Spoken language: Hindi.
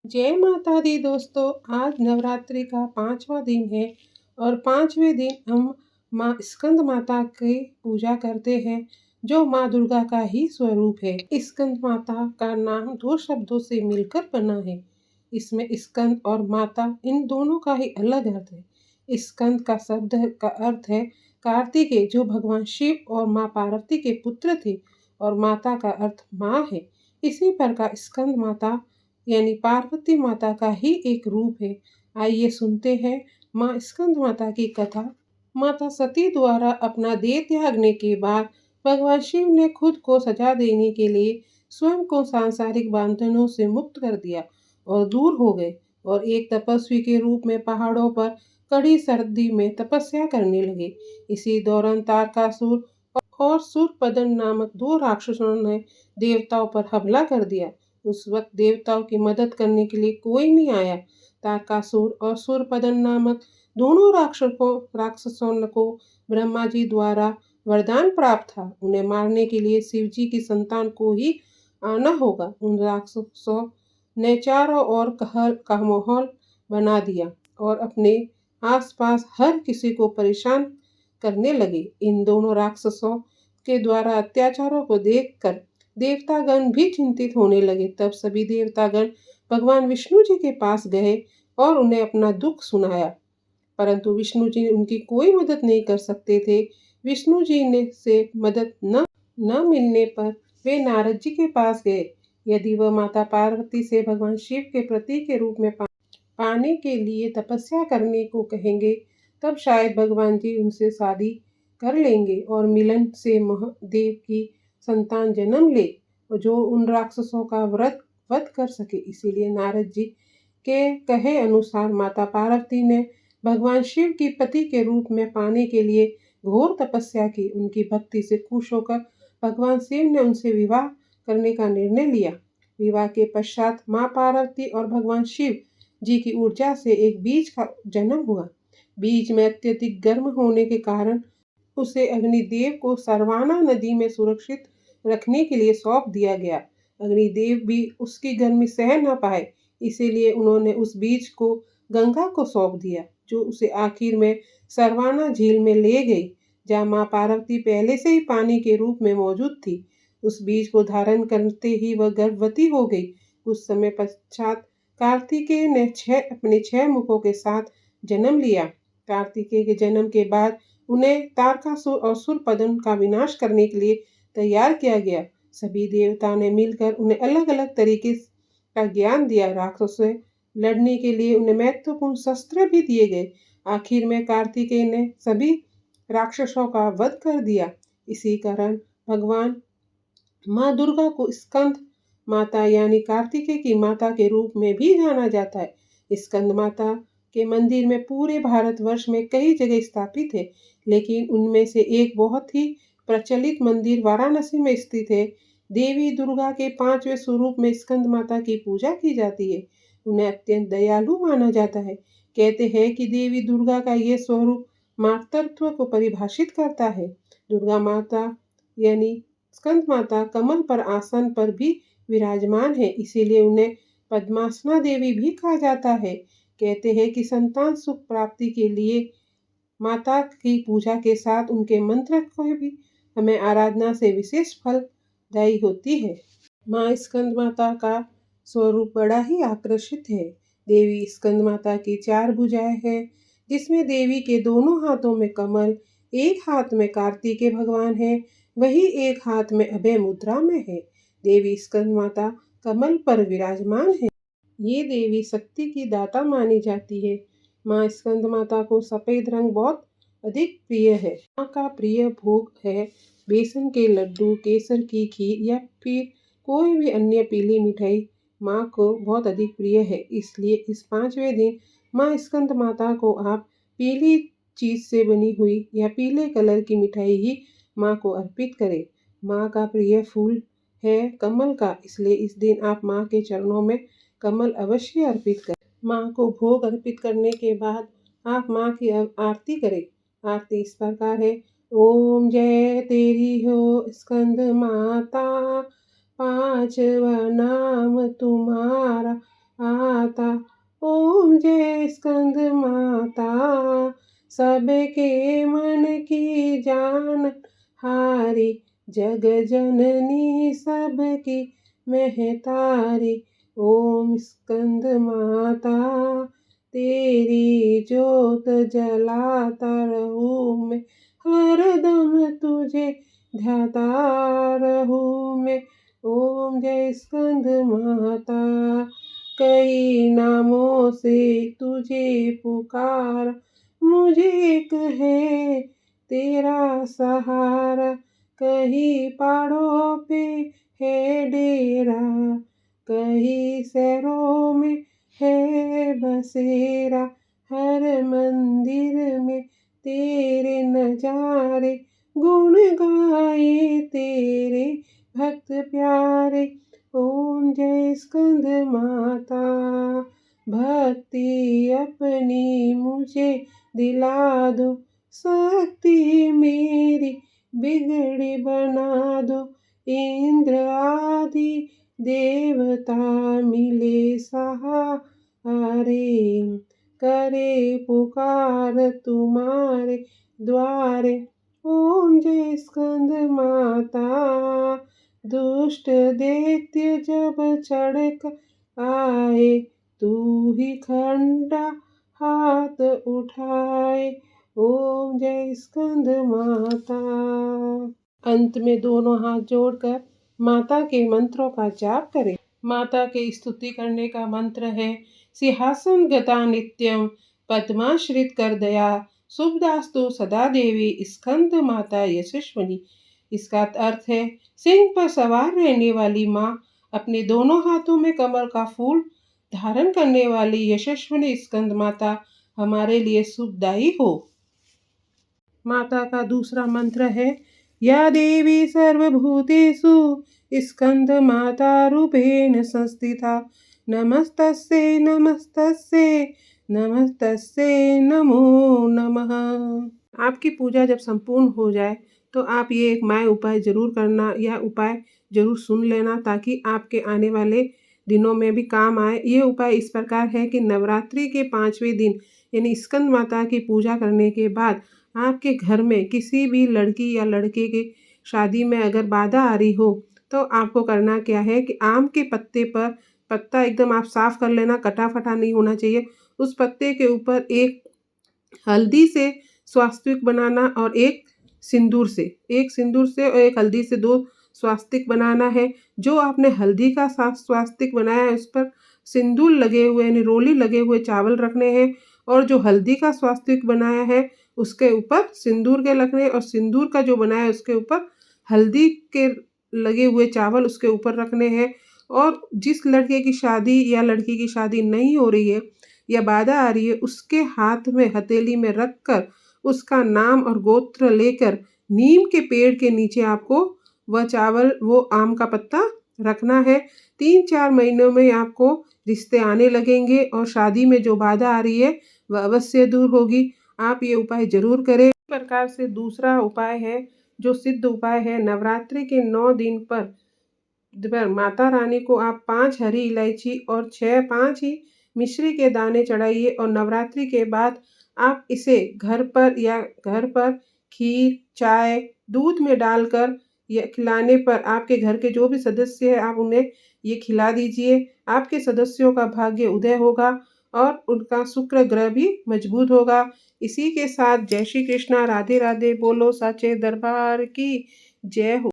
जय माता दी दोस्तों। आज नवरात्रि का 5वां दिन है और 5वें दिन हम माँ स्कंद माता की पूजा करते हैं, जो माँ दुर्गा का ही स्वरूप है। स्कंद माता का नाम दो शब्दों से मिलकर बना है। इसमें स्कंद और माता इन दोनों का ही अलग अर्थ है। स्कंद का शब्द का अर्थ है कार्तिकेय, जो भगवान शिव और माँ पार्वती के पुत्र थे, और माता का अर्थ माँ है। इसी प्रकार स्कंद माता यानी पार्वती माता का ही एक रूप है। आइए सुनते हैं माँ स्कंद माता की कथा। माता सती द्वारा अपना देह त्यागने के बाद भगवान शिव ने खुद को सजा देने के लिए स्वयं को सांसारिक बंधनों से मुक्त कर दिया और दूर हो गए, और एक तपस्वी के रूप में पहाड़ों पर कड़ी सर्दी में तपस्या करने लगे। इसी दौरान तारकासुर और सूरपदन नामक दो राक्षसों ने देवताओं पर हमला कर दिया। उस वक्त देवताओं की मदद करने के लिए कोई नहीं आया। तारकासुर और सूरपदन नामक दोनों राक्षसों को ब्रह्मा जी द्वारा वरदान प्राप्त था। उन्हें मारने के लिए शिव जी की संतान को ही आना होगा। उन राक्षसों ने चारों ओर कहर का माहौल बना दिया और अपने आसपास हर किसी को परेशान करने लगे। इन दोनों राक्षसों के द्वारा अत्याचारों को देखकर देवतागण भी चिंतित होने लगे। तब सभी देवतागण भगवान विष्णु जी के पास गए और उन्हें अपना दुख सुनाया, परंतु विष्णु जी उनकी कोई मदद नहीं कर सकते थे। विष्णु जी ने से मदद न मिलने पर वे नारद जी के पास गए। यदि वह माता पार्वती से भगवान शिव के प्रतीक के रूप में पाने के लिए तपस्या करने को कहेंगे, तब शायद भगवान जी उनसे शादी कर लेंगे और मिलन से महादेव की संतान जन्म ले, जो उन राक्षसों का वध कर सके। इसीलिए नारद जी के कहे अनुसार माता पार्वती ने भगवान शिव की पति के रूप में पाने के लिए घोर तपस्या की। उनकी भक्ति से खुश होकर भगवान शिव ने उनसे विवाह करने का निर्णय लिया। विवाह के पश्चात माँ पार्वती और भगवान शिव जी की ऊर्जा से एक बीज का जन्म हुआ। बीज में अत्यधिक गर्म होने के कारण उसे अग्निदेव को सरवाना नदी में सुरक्षित रखने के लिए सौंप दिया गया। अग्निदेव भी उसकी गर्मी सह न पाए, इसीलिए उन्होंने उस बीज को गंगा को सौंप दिया, जो उसे आखिर में सरवाना झील में ले गई, जहाँ माँ पार्वती पहले से ही पानी के रूप में मौजूद थी। उस बीज को धारण करते ही वह गर्भवती हो गई। कुछ समय पश्चात कार्तिकेय ने अपने 6 मुखों के साथ जन्म लिया। कार्तिकेय के जन्म के बाद उन्हें तारकासुर और सूरपदन का विनाश करने के लिए तैयार किया गया। सभी देवताओं ने मिलकर उन्हें अलग अलग तरीके का ज्ञान दिया। राक्षसों से लड़ने के लिए उन्हें महत्वपूर्ण शस्त्र भी दिए गए। आखिर में कार्तिकेय ने सभी राक्षसों का वध कर दिया। इसी कारण भगवान माँ दुर्गा को स्कंद माता यानी कार्तिकेय की माता के रूप में भी जाना जाता है। स्कंद माता के मंदिर में पूरे भारतवर्ष में कई जगह स्थापित है, लेकिन उनमें से एक बहुत ही प्रचलित मंदिर वाराणसी में स्थित है। देवी दुर्गा के 5वें स्वरूप में स्कंद माता की पूजा की जाती है। उन्हें अत्यंत दयालु माना जाता है। कहते हैं कि देवी दुर्गा का ये स्वरूप मातृत्व को परिभाषित करता है। दुर्गा माता यानी स्कंद माता कमल पर आसन पर भी विराजमान है, इसीलिए उन्हें पद्मासना देवी भी कहा जाता है। कहते हैं कि संतान सुख प्राप्ति के लिए माता की पूजा के साथ उनके मंत्र को भी हमें आराधना से विशेष फलदायी होती है। माँ स्कंद माता का स्वरूप बड़ा ही आकर्षित है। देवी स्कंद माता की 4 भुजाएं हैं, जिसमें देवी के दोनों हाथों में कमल, एक हाथ में कार्तिकेय भगवान है, वही एक हाथ में अभय मुद्रा में है। देवी स्कंद माता कमल पर विराजमान है। ये देवी शक्ति की दाता मानी जाती है। माँ स्कंद माता को सफेद रंग बहुत अधिक प्रिय है। माँ का प्रिय भोग है बेसन के लड्डू, केसर की खीर या फिर कोई भी अन्य पीली मिठाई माँ को बहुत अधिक प्रिय है। इसलिए इस 5वें दिन माँ स्कंद माता को आप पीली चीज से बनी हुई या पीले कलर की मिठाई ही माँ को अर्पित करें। माँ का प्रिय फूल है कमल का, इसलिए इस दिन आप माँ के चरणों में कमल अवश्य अर्पित करें। माँ को भोग अर्पित करने के बाद आप माँ की आरती करें। आरती इस प्रकार है। ओम जय तेरी हो स्कंद माता, 5वां नाम तुम्हारा, आता। ओम जय स्कंद माता, सबके मन की जान हारी, जग जननी सबकी महतारी। ओम स्कंद माता, तेरी ज्योत जलाता रहूं मैं, हरदम तुझे ध्याता रहूं मैं। ओम जय स्कंद माता, कई नामों से तुझे पुकार, मुझे एक है तेरा सहारा। कहीं पहाड़ों पे है डेरा, कहीं शहरों में है बसेरा, हर मंदिर में तेरे नजारे, गुण गाए तेरे भक्त प्यारे। ओम जय स्कंद माता, भक्ति अपनी मुझे दिला दो, शक्ति मेरी बिगड़ी बना दो। इंद्र आदि देवता मिले सहारे, करे पुकार तुम्हारे द्वारे। ओम जय स्कंद माता, दुष्ट दैत्य जब चढ़क आए, तू ही खंडा हाथ उठाए। ओम जय स्कंद माता। अंत में दोनों हाथ जोड़कर माता के मंत्रों का जाप करें। माता की स्तुति करने का मंत्र है, सिंहासन गता नित्यम पद्माश्रित कर दया, शुभदास्तु सदा देवी स्कंद माता यशस्विनी। इसका अर्थ है, सिंह पर सवार रहने वाली माँ, अपने दोनों हाथों में कमल का फूल धारण करने वाली यशस्विनी स्कंद माता हमारे लिए शुभदायी हो। माता का दूसरा मंत्र है, या देवी सर्वभूतेषु स्कंद माता रूपेण संस्थिता, नमस्तस्यै नमस्तस्यै नमस्तस्यै नमो नमः। आपकी पूजा जब संपूर्ण हो जाए तो आप ये एक माय उपाय जरूर करना, यह उपाय जरूर सुन लेना ताकि आपके आने वाले दिनों में भी काम आए। ये उपाय इस प्रकार है कि नवरात्रि के 5वें दिन यानी स्कंद माता की पूजा करने के बाद आपके घर में किसी भी लड़की या लड़के की शादी में अगर बाधा आ रही हो तो आपको करना क्या है कि आम के पत्ते पर, पत्ता एकदम आप साफ कर लेना, कटा फटा नहीं होना चाहिए, उस पत्ते के ऊपर एक हल्दी से स्वास्तिक बनाना और एक सिंदूर से और एक हल्दी से 2 स्वास्तिक बनाना है। जो आपने हल्दी का स्वास्तिक बनाया है उस पर सिंदूर लगे हुए यानी रोली लगे हुए चावल रखने हैं, और जो हल्दी का स्वास्तिक बनाया है उसके ऊपर सिंदूर के रखने, और सिंदूर का जो बनाया है उसके ऊपर हल्दी के लगे हुए चावल उसके ऊपर रखने हैं। और जिस लड़के की शादी या लड़की की शादी नहीं हो रही है या बाधा आ रही है, उसके हाथ में हथेली में रख कर उसका नाम और गोत्र लेकर नीम के पेड़ के नीचे आपको वह चावल, वो आम का पत्ता रखना है। 3-4 महीनों में आपको रिश्ते आने लगेंगे और शादी में जो बाधा आ रही है वह अवश्य दूर होगी। आप ये उपाय जरूर करें। इस प्रकार से दूसरा उपाय है जो सिद्ध उपाय है, नवरात्रि के 9 दिन पर माता रानी को आप 5 हरी इलायची और 5 ही मिश्री के दाने चढ़ाइए, और नवरात्रि के बाद आप इसे घर पर खीर, चाय, दूध में डालकर या खिलाने पर आपके घर के जो भी सदस्य हैं आप उन्हें ये खिला दीजिए। आपके सदस्यों का भाग्य उदय होगा और उनका शुक्र ग्रह भी मजबूत होगा। इसी के साथ जय श्री कृष्णा, राधे राधे, बोलो साचे दरबार की जय हो।